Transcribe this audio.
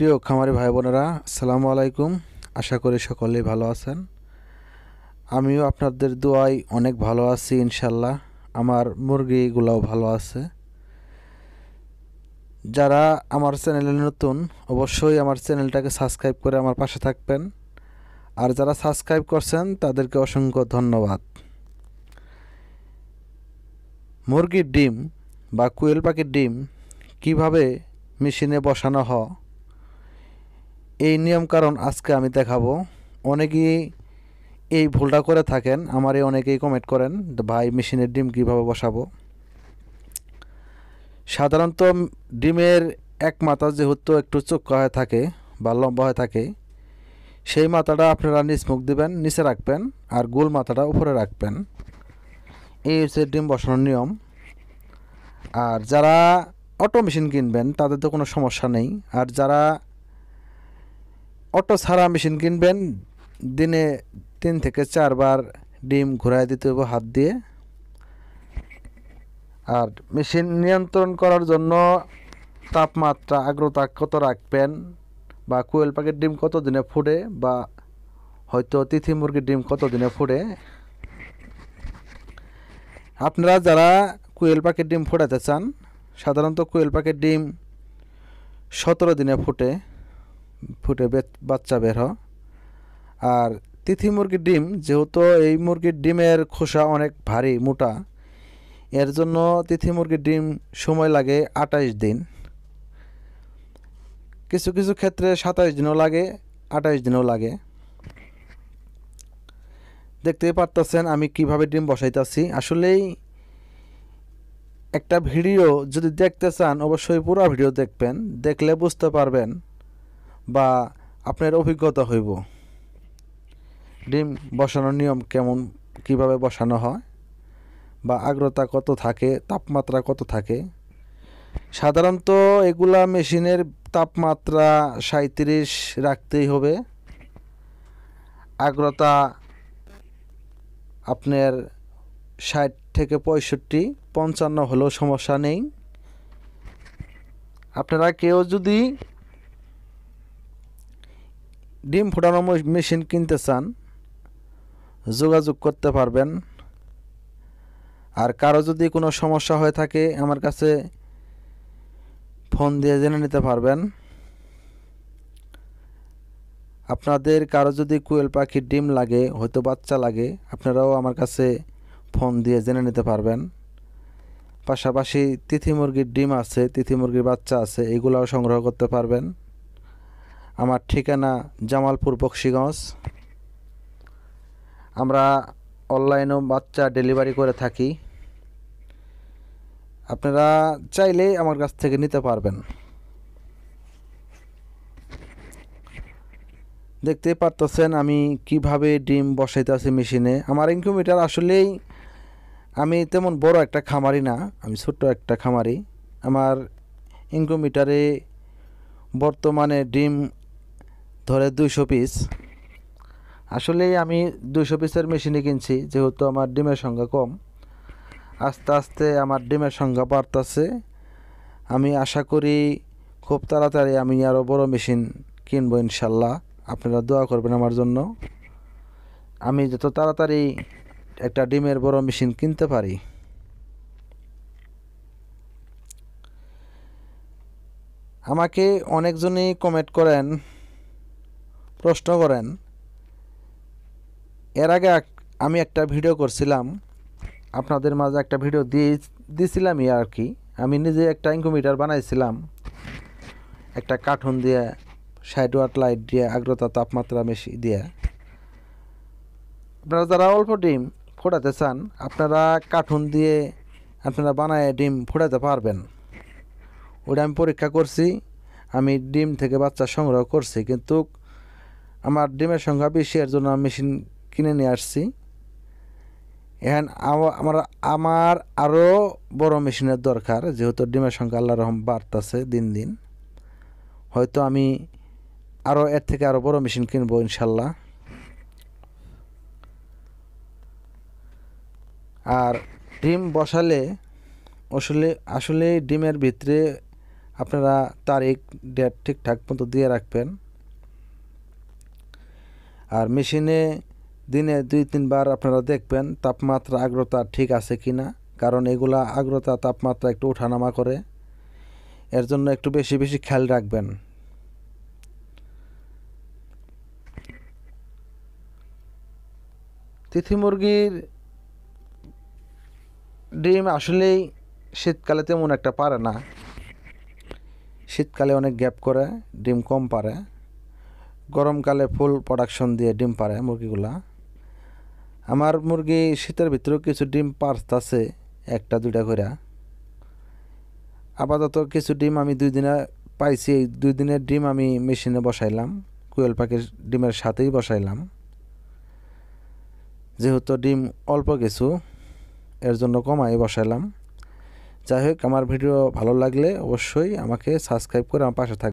প্রিয় খামারি ভাই বোনেরা, আসসালামু আলাইকুম। আশা করি সকলেই ভালো আছেন। আমিও আপনাদের দোয়ায় অনেক ভালো আছি ইনশাল্লাহ। আমার মুরগিগুলোও ভালো আছে। যারা আমার চ্যানেলে নতুন, অবশ্যই আমার চ্যানেলটাকে সাবস্ক্রাইব করে আমার পাশে থাকবেন। আর যারা সাবস্ক্রাইব করছেন তাদেরকে অসংখ্য ধন্যবাদ। মুরগির ডিম বা কোয়েল পাখির ডিম কিভাবে মেশিনে বসানো হয়, এই নিয়ম কারণ আজকে আমি দেখাবো। অনেকেই এই ভুলটা করে থাকেন, আমারে অনেকেই কমেন্ট করেন, ভাই মেশিনের ডিম কিভাবে বসাবো। সাধারণত ডিমের এক মাথা যেহেতু একটু চোক্কা হয়ে থাকে বা লম্বা হয়ে থাকে, সেই মাথাটা আপনারা নিচ মুখ দিবেন, নিচে রাখবেন, আর গোল মাথাটা উপরে রাখবেন। এই হচ্ছে ডিম বসানোর নিয়ম। আর যারা অটো মেশিন কিনবেন তাদের তো কোনো সমস্যা নেই। আর যারা অটো ছাড়া মেশিন কিনবেন, দিনে 3 থেকে 4 বার ডিম ঘুরাই দিতে হবে হাত দিয়ে। আর মেশিন নিয়ন্ত্রণ করার জন্য তাপমাত্রা, আর্দ্রতা কত রাখবেন, বা কোয়েল পাখির ডিম কত দিনে ফুটে, বা হয়তো তিথি মুরগির ডিম কত দিনে ফুটে। আপনারা যারা কোয়েল পাখির ডিম ফোটাতে চান, সাধারণত কোয়েল পাখির ডিম 17 দিনে ফুটে বাচ্চা বের হয়। আর তিথি মুরগির ডিম, যেহেতু এই মুরগির ডিমের খোসা অনেক ভারী মোটা, এর জন্য তিথি মুরগির ডিম সময় লাগে 28 দিন। কিছু কিছু ক্ষেত্রে 27 দিনও লাগে, 28 দিনও লাগে। দেখতেই পারতেছেন আমি কিভাবে ডিম বসাইতেছি। আসলেই একটা ভিডিও যদি দেখতে চান, অবশ্যই পুরো ভিডিও দেখবেন, দেখলে বুঝতে পারবেন বা আপনার অভিজ্ঞতা হইব ডিম বসানোর নিয়ম কেমন, কিভাবে বসানো হয়, বা আর্দ্রতা কত থাকে, তাপমাত্রা কত থাকে। সাধারণত এগুলা মেশিনের তাপমাত্রা 37 রাখতেই হবে। আর্দ্রতা আপনার 60 থেকে 65, 55 হলেও সমস্যা নেই। আপনারা কেউ যদি ডিম ফোটানো মেশিন কিনতে চান, যোগাযোগ করতে পারবেন। আর কারো যদি কোনো সমস্যা হয়ে থাকে, আমার কাছে ফোন দিয়ে জেনে নিতে পারবেন। আপনাদের কারো যদি কোয়েল পাখির ডিম লাগে, হয়তো বাচ্চা লাগে, আপনারাও আমার কাছে ফোন দিয়ে জেনে নিতে পারবেন। পাশাপাশি তিথি মুরগির ডিম আছে, তিথি মুরগির বাচ্চা আছে, এগুলাও সংগ্রহ করতে পারবেন। আমার ঠিকানা জামালপুর বক্সিগঞ্জ। আমরা অনলাইনেও বাচ্চা ডেলিভারি করে থাকি। আপনারা চাইলে আমার কাছ থেকে নিতে পারবেন। দেখতেই পারতেছেন আমি কিভাবে ডিম বসাইতেছি মেশিনে। আমার ইনকিউবেটর আসলেই, আমি তেমন বড় একটা খামারি না, আমি ছোট্ট একটা খামারি। আমার ইনকিউবেটরে বর্তমানে ডিম ধরে 200 পিস। আসলেই আমি 200 পিসের মেশিনে কিনছি, যেহেতু আমার ডিমের সংখ্যা কম। আস্তে আস্তে আমার ডিমের সংখ্যা বাড়তেছে। আমি আশা করি খুব তাড়াতাড়ি আমি আরও বড় মেশিন কিনবো ইনশাল্লাহ। আপনারা দোয়া করবেন আমার জন্য, আমি যত তাড়াতাড়ি একটা ডিমের বড় মেশিন কিনতে পারি। আমাকে অনেকজনই কমেন্ট করেন, প্রশ্ন করেন। এর আগে আমি একটা ভিডিও করছিলাম, আপনাদের মাঝে একটা ভিডিও দিয়েছিলামই আর কি। আমি নিজে একটা ইনকিউবেটর বানাইছিলাম, একটা কার্টুন দিয়ে 60 ওয়াট লাইট দিয়ে, আর্দ্রতা তাপমাত্রা মেশি দিয়ে। আপনারা যারা অল্প ডিম ফোটাতে চান, আপনারা কার্টুন দিয়ে আপনারা বানায় ডিম ফোটাতে পারবেন। ওটা আমি পরীক্ষা করছি, আমি ডিম থেকে বাচ্চা সংগ্রহ করছি, কিন্তু আমার ডিমের সংখ্যা বেশি, এর জন্য আমি মেশিন কিনে নিয়ে আসছি। এখন আমার আরও বড় মেশিনের দরকার, যেহেতু ডিমের সংখ্যা আল্লাহর রহম বাড়তেছে দিন দিন। হয়তো আমি আরও এর থেকে আরও বড় মেশিন কিনবো ইনশাল্লাহ। আর ডিম বসালে আসলে ডিমের ভিতরে আপনারা তারিখ ডেট ঠিকঠাক মতো দিয়ে রাখবেন। আর মেশিনে দিনে 2-3 বার আপনারা দেখবেন তাপমাত্রা আর্দ্রতা ঠিক আছে কি না, কারণ এগুলা আর্দ্রতা তাপমাত্রা একটু ওঠানামা করে, এর জন্য একটু বেশি বেশি খেয়াল রাখবেন। তিথি মুরগির ডিম আসলেই শীতকালে তেমন একটা পারে না, শীতকালে অনেক গ্যাপ করে, ডিম কম পারে। গরমকালে ফুল প্রোডাকশন দিয়ে ডিম পারে মুরগিগুলা। আমার মুরগি শীতের ভিতরেও কিছু ডিম পারতাছে, 1-2টা করে। আপাতত কিছু ডিম আমি 2 দিনে পাইছি, এই 2 দিনের ডিম আমি মেশিনে বসাইলাম, কোয়েল পাখির ডিমের সাথেই বসাইলাম, যেহেতু ডিম অল্প কিছু এর জন্য কমাই বসাইলাম। যাই হোক, আমার ভিডিও ভালো লাগলে অবশ্যই আমাকে সাবস্ক্রাইব করে আমার পাশে থাকবেন।